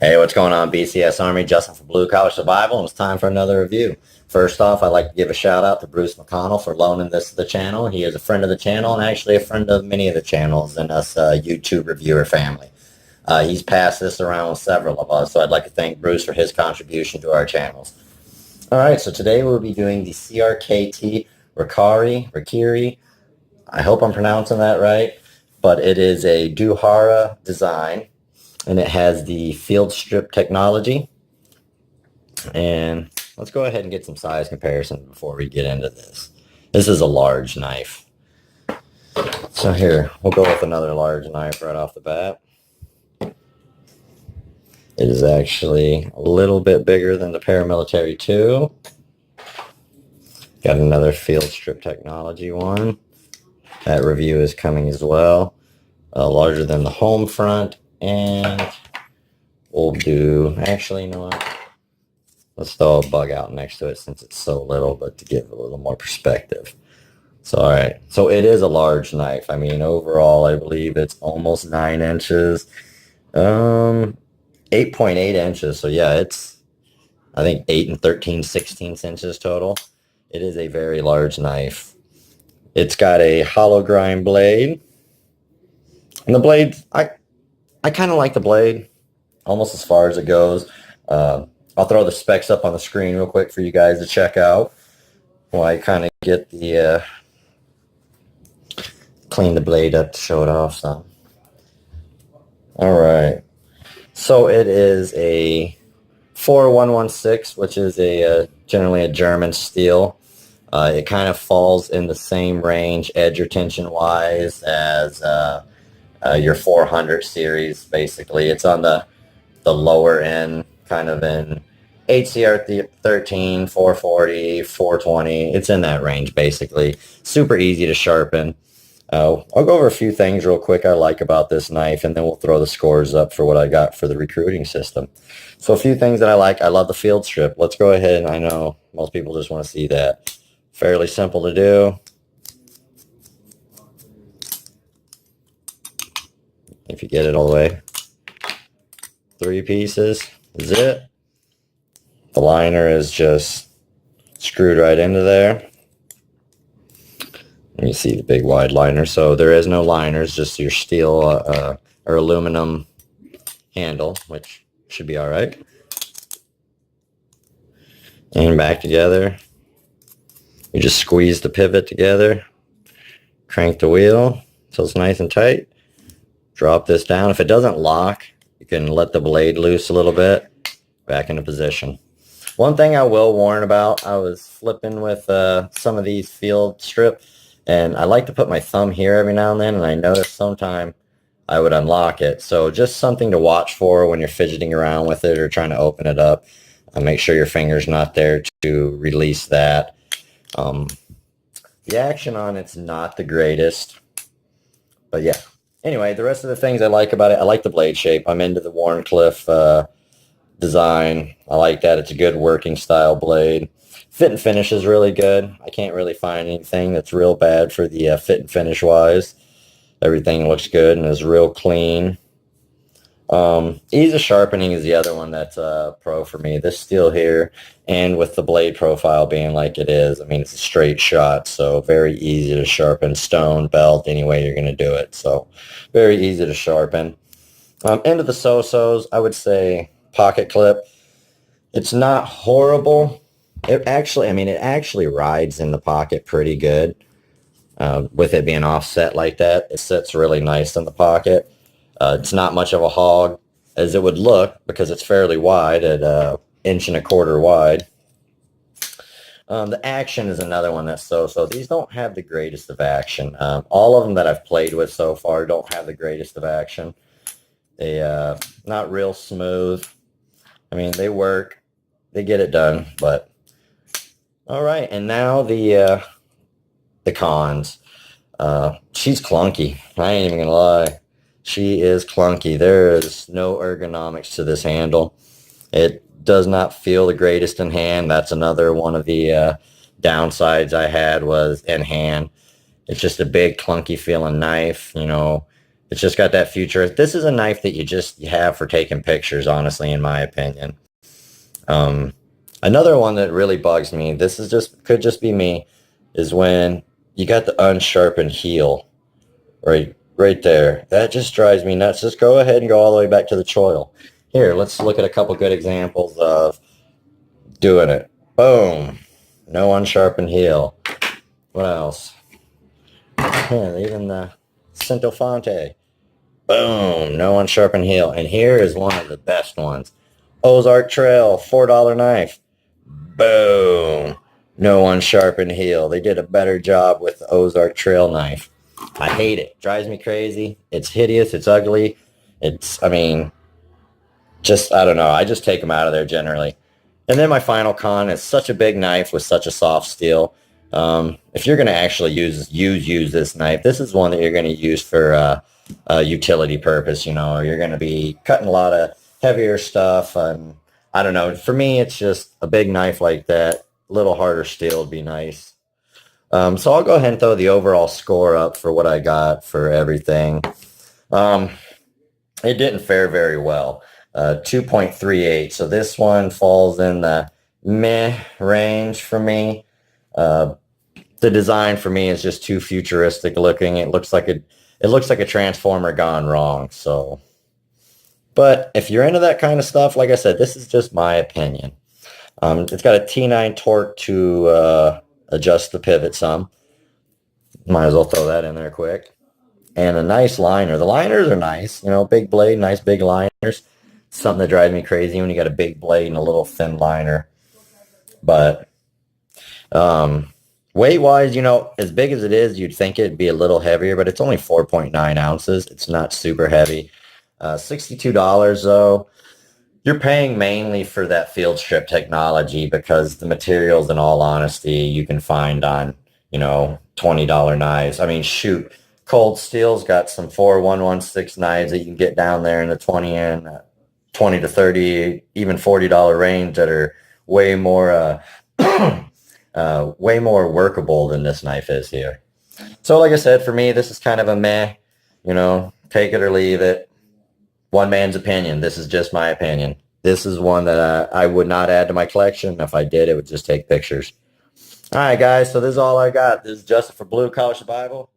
Hey, what's going on, BCS Army? Justin for Blue Collar Survival, and it's time for another review. First off, I'd like to give a shout out to Bruce McConnell for loaning this to the channel. He is a friend of the channel and actually a friend of many of the channels in us YouTube reviewer family. He's passed this around with several of us, so I'd like to thank Bruce for his contribution to our channels. All right, so today we'll be doing the CRKT Raikiri. I hope I'm pronouncing that right, but it is a Duhara design, and it has the field strip technology. And let's go ahead and get some size comparison before we get into this. This is a large knife. So here, we'll go with another large knife right off the bat. It is actually a little bit bigger than the Paramilitary 2. Got another field strip technology one. That review is coming as well. Larger than the home front. And we'll do, actually, you know what? Let's throw a bug out next to it since it's so little, but to give a little more perspective. So, all right. So it is a large knife. I mean, overall, I believe it's almost 9 inches. 8.8 inches. So yeah, it's, I think 8 and 13/16 inches total. It is a very large knife. It's got a hollow grind blade. And the blade, I kind of like the blade almost as far as it goes. I'll throw the specs up on the screen real quick for you guys to check out while I kind of get the clean the blade up to show it off some. All right. So it is a 4116, which is a generally a German steel. It kind of falls in the same range edge retention wise as your 400 series. Basically, it's on the lower end, kind of in HCR 13, 440, 420. It's in that range basically. Super easy to sharpen. I'll go over a few things real quick I like about this knife, and then we'll throw the scores up for what I got for the recruiting system. So a few things that I like. I love the field strip. Let's go ahead. I know most people just want to see that. Fairly simple to do. If you get it all the way. 3 pieces is it. The liner is just screwed right into there. And you see the big wide liner. So there is no liners, just your steel or aluminum handle, which should be all right. And back together. You just squeeze the pivot together. Crank the wheel so it's nice and tight. Drop this down. If it doesn't lock, you can let the blade loose a little bit. Back into position. One thing I will warn about, I was flipping with some of these field strip, and I like to put my thumb here every now and then, and I noticed sometime I would unlock it. So just something to watch for when you're fidgeting around with it or trying to open it up. Make sure your finger's not there to release that. The action on it's not the greatest, but yeah. Anyway, the rest of the things I like about it, I like the blade shape. I'm into the Warncliffe design. I like that. It's a good working style blade. Fit and finish is really good. I can't really find anything that's real bad for the fit and finish wise. Everything looks good and is real clean. Ease of sharpening is the other one that's pro for me. This steel here, and with the blade profile being like it is, I mean, it's a straight shot, so very easy to sharpen. Stone, belt, any way you're going to do it. So very easy to sharpen. Into the so-sos, I would say pocket clip. It's not horrible. It actually rides in the pocket pretty good. With it being offset like that, it sits really nice in the pocket. It's not much of a hog as it would look because it's fairly wide at 1.25 inches wide. The action is another one that's so. These don't have the greatest of action. All of them that I've played with so far don't have the greatest of action. They not real smooth. I mean, they work. They get it done, but all right. And now the cons. She's clunky. I ain't even gonna lie. She is clunky. There is no ergonomics to this handle. It does not feel the greatest in hand. That's another one of the downsides I had was in hand. It's just a big clunky feeling knife. You know, It's just got that future. This is a knife that you have for taking pictures, honestly, in my opinion. Another one that really bugs me, could just be me, is when you got the unsharpened heel right there. That just drives me nuts. Just go ahead and go all the way back to the choil. Here, let's look at a couple good examples of doing it. Boom. No unsharpened heel. What else? Yeah, even the Centofonte. Boom. No unsharpened heel. And here is one of the best ones. Ozark Trail, $4 knife. Boom. No unsharpened heel. They did a better job with the Ozark Trail knife. I hate it. Drives me crazy. It's hideous. It's ugly. I don't know. I just take them out of there generally. And then my final con is such a big knife with such a soft steel. If you're going to actually use this knife, this is one that you're going to use for a utility purpose, or you're going to be cutting a lot of heavier stuff. And I don't know. For me, it's just a big knife like that. A little harder steel would be nice. So I'll go ahead and throw the overall score up for what I got for everything. It didn't fare very well. 2.38. So this one falls in the meh range for me. The design for me is just too futuristic looking. It looks like a transformer gone wrong. So, but if you're into that kind of stuff, like I said, this is just my opinion. It's got a T9 torque to adjust the pivot some. Might as well throw that in there quick. And a nice liner. The liners are nice, big blade, nice big liners. Something that drives me crazy when you got a big blade and a little thin liner. But weight-wise, as big as it is, you'd think it'd be a little heavier, but it's only 4.9 ounces. It's not super heavy. $62 though. You're paying mainly for that field strip technology because the materials, in all honesty, you can find on, $20 knives. I mean, shoot, Cold Steel's got some 4116 knives that you can get down there in the 20 to 30, even $40 range that are way more, way more workable than this knife is here. So like I said, for me, this is kind of a meh, take it or leave it. One man's opinion. This is just my opinion. This is one that I would not add to my collection. If I did, it would just take pictures. All right, guys. So this is all I got. This is Justin for Blue Collar Survival.